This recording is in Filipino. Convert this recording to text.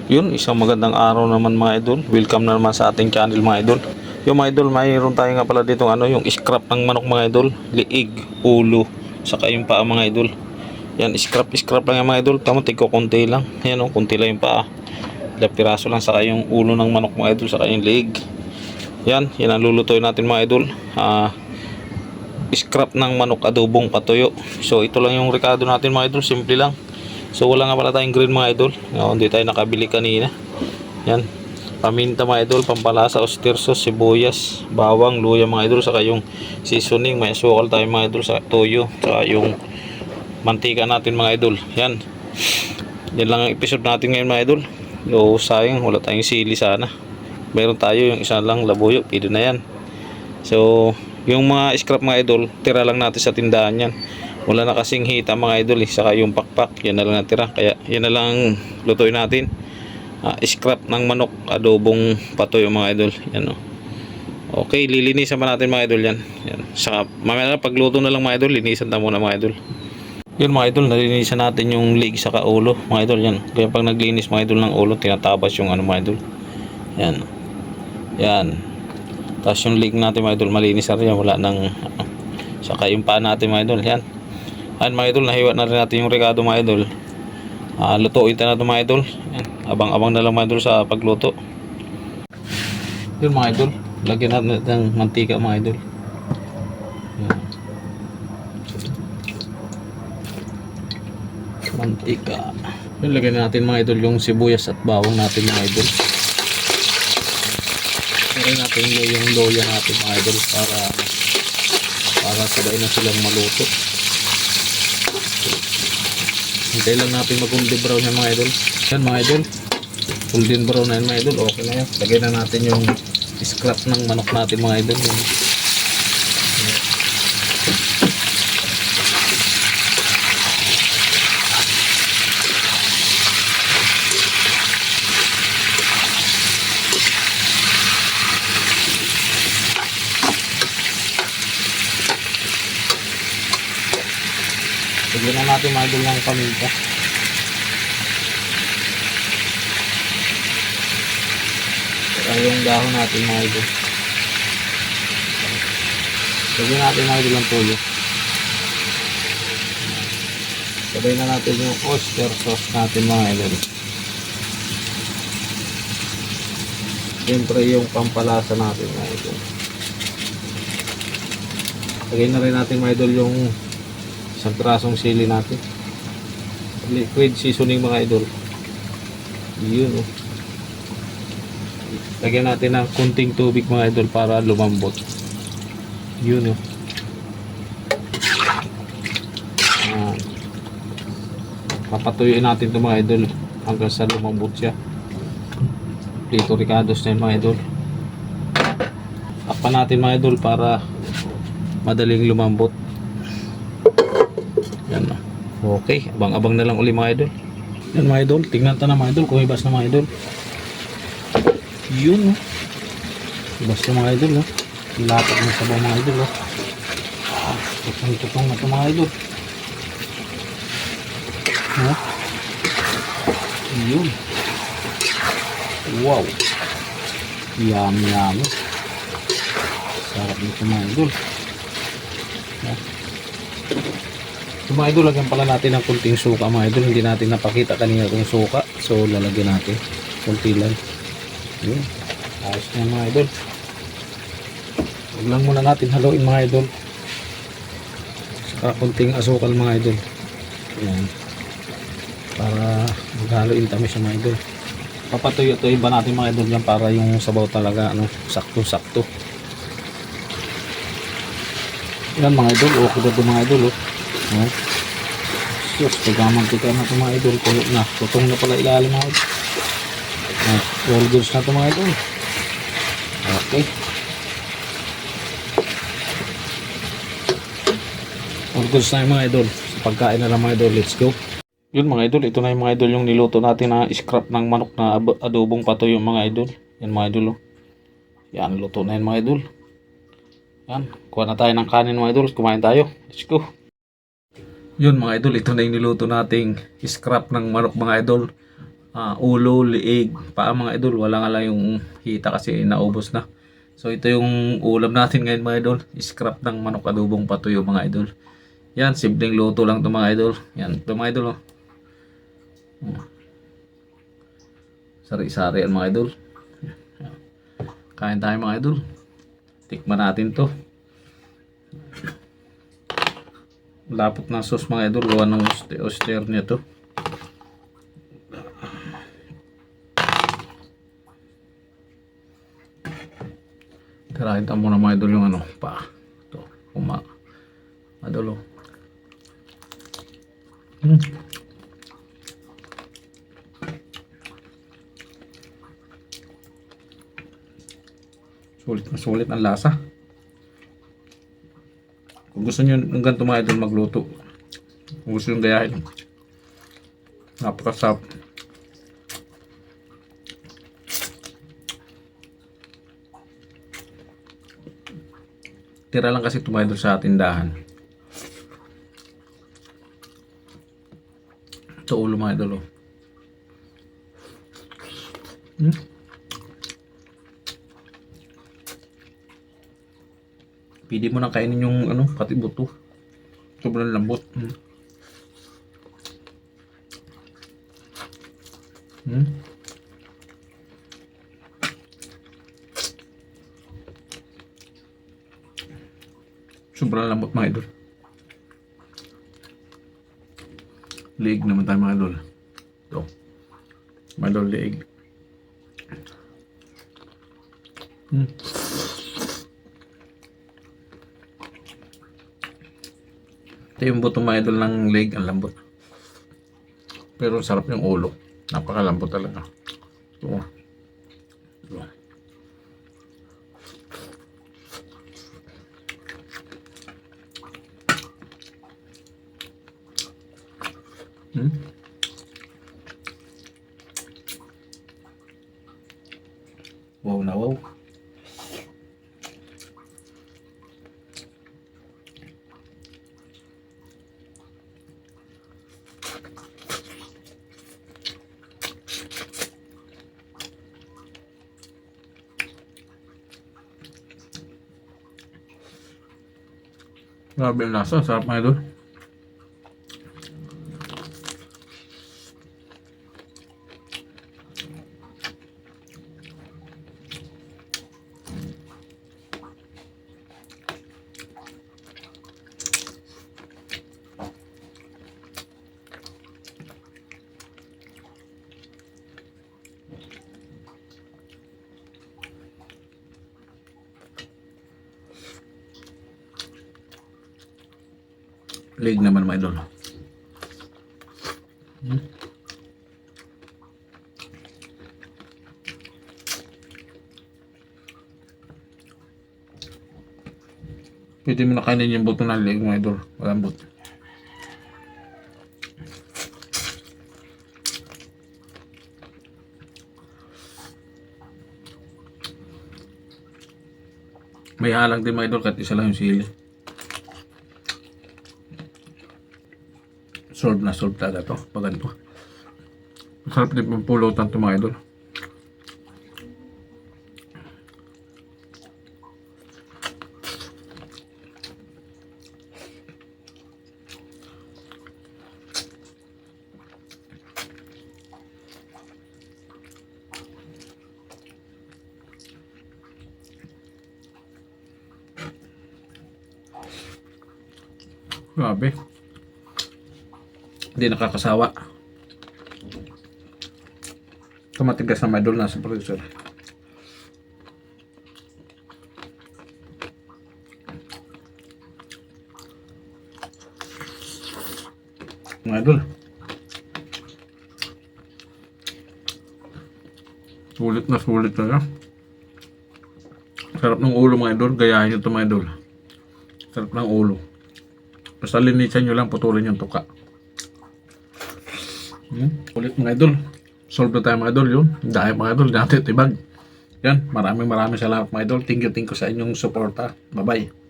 Yun, isang magandang araw naman mga idol. Welcome na naman sa ating channel mga idol. Yung mga idol, mayroon tayo nga pala dito yung scrap ng manok mga idol. Liig, ulo, saka yung paa mga idol. Yan, scrap lang yung mga idol. Tamo, tigko konti lang. Yan o, konti lang yung paa. Ilang piraso lang, saka yung ulo ng manok mga idol, saka yung liig. Yan ang lulutuin natin mga idol. Scrap ng manok adobong patuyo. So ito lang yung rekado natin mga idol, simple lang. So wala nga pala tayong green mga idol. Hindi tayo nakabili kanina. Yan, paminta mga idol, pampalasa, oyster sauce, sibuyas, bawang, luya mga idol, saka yung seasoning, may asukal tayo mga idol, sa toyo, saka yung mantika natin mga idol. Yan lang ang episode natin ngayon mga idol. Sayang wala tayong sili sana. Meron tayo yung isa lang labuyo, pwede na yan. So yung mga scrap mga idol, tira lang natin sa tindahan yan. Wala na kasing hita mga idol saka yung pakpak, yan na lang natira. Kaya yan na lang lutuin natin. Scrap ng manok adobong patoy mga idol. Yan o. Okay, lilinisan pa natin mga idol yan. Saka mamaya na pagluto na lang mga idol, linisan na muna mga idol. Yun mga idol, nalinisan natin yung leg saka ulo mga idol yan. Kaya pag naglinis mga idol ng ulo, tinatabas yung mga idol. Yan. Tapos yung leg natin mga idol, malinis na rin, wala nang saka yung paa natin mga idol. Yan mga idol, nahiwa na rin natin yung rekado mga idol. Lutuin na ito mga idol. Yan. Abang-abang na lang mga idol sa pagluto. Yun mga idol, lagyan natin ng mantika mga idol. Yan. Mantika. Yun, lagyan natin mga idol yung sibuyas at bawang natin mga idol. Lagyan natin yung loya natin mga idol para sabay na silang maluto. Hintay lang natin mag golden brown yan mga idol. Yan mga idol, golden brown na yan mga idol. Okay na yan. Lagyan na natin yung scrap ng manok natin mga idol. Lagyan na natin mga idol ng paminta. Saka yung dahon natin mga idol. Lagyan natin mga idol ng toyo. Sabay na natin yung oyster sauce natin mga idol. Siyempre yung pampalasa natin mga idol. Lagyan na rin natin mga idol yung isang pirasong sili natin. Liquid seasoning mga idol. Yun o. Lagyan natin ng kunting tubig mga idol para lumambot. Yun o. Papatuyuin natin ito mga idol hanggang sa lumambot siya. Prito ricados na yun mga idol. Takpan natin mga idol para madaling lumambot. Yan o. Okay, abang-abang na lang uli mga idol. Yan mga idol, tingnan ta na mga idol kung ibas na mga idol. Yun o. Ibas na mga idol o. Ilapat na sabaw mga idol o. Tutong na ito mga idol. Yun. Wow. Yummy. Sarap nito mga idol. Mga idol, lagyan pala natin ng kunting suka mga idol. Hindi natin napakita kanina itong suka. So lalagyan natin kunti lang. Yun. Ayos na mga idol. Huwag lang muna natin haluin mga idol. Saka kunting asukal mga idol. Yan. Para maghaluin tamis sa mga idol. Papatuyo-tuyo ba natin mga idol yan para yung sabaw talaga sakto-sakto. Yan mga idol. Okay na ito mga idol oh. Sus, pagkamantika na ito mga idol. Kulo na, tutong na pala ilalim mga idol. All goods na ito mga idol. Okay. All goods na yung mga idol. Pagkain na lang mga idol, let's go. Yun mga idol, ito na yung mga idol yung niluto natin na scrap ng manok na adobong patoy yung mga idol. Yan mga idol oh. Yan, luto na yan mga idol. Yan, kuha na tayo ng kanin mga idol. Kumain tayo, let's go. Yun mga idol, ito na yung niluto nating scrap ng manok mga idol. ulo, liig, paa mga idol. Wala nga lang yung hita kasi naubos na. So ito yung ulam natin ngayon mga idol. Scrap ng manok adobong patuyo mga idol. Yan, simpleng luto lang to mga idol. Yan, ito mga idol. Sari-sari yan mga idol. Kain tayo mga idol. Tikman natin to. Lapot ng sauce mga idol. Gawa ng oyster niya to. Tirahin tayo muna mga idol yung ano pa. Ito. Idol. Sulit na sulit ang lasa. Kung gusto nyo ng ganito mga idol magluto, kung gusto nyo gayahin, napakasarap. Tira lang kasi ito mga idol sa tindahan. Ito ulo mga idol. Pili mo na kainin yung ano, pati buto. Sobrang lambot. Sobrang lambot mga idol. Liig naman tayo mga idol. Ito. Mga idol, liig. Ito yung buto mga idol ng leg, ang lambot. Pero sarap yung ulo. Napakalambot talaga. Ito. Ito. Wow na wow. Grabe ang lasa, sarap mga idol. Leg naman mga idol. Pwede mo na kainin yung buto ng leg mga idol. Walang buto. May halang din mga idol kahit isa lang yung sili. Solve na solve talaga to pag ganito. Masarap din pampulutan to mga idol. Grabe. Hindi nakakasawa. Tumatigas na mga idol, nasa producer. Mga idol. Sulit na sulit na. Sarap ng ulo mga idol. Gayahin nyo ito mga idol. Sarap ng ulo. Basta linisan nyo lang, putulin yung tuka. Ulit mga idol. Solve na tayo mga idol yun. Dahil mga idol, natin tibag. Yan, maraming salamat mga idol. Thank you sa inyong suporta. Bye bye.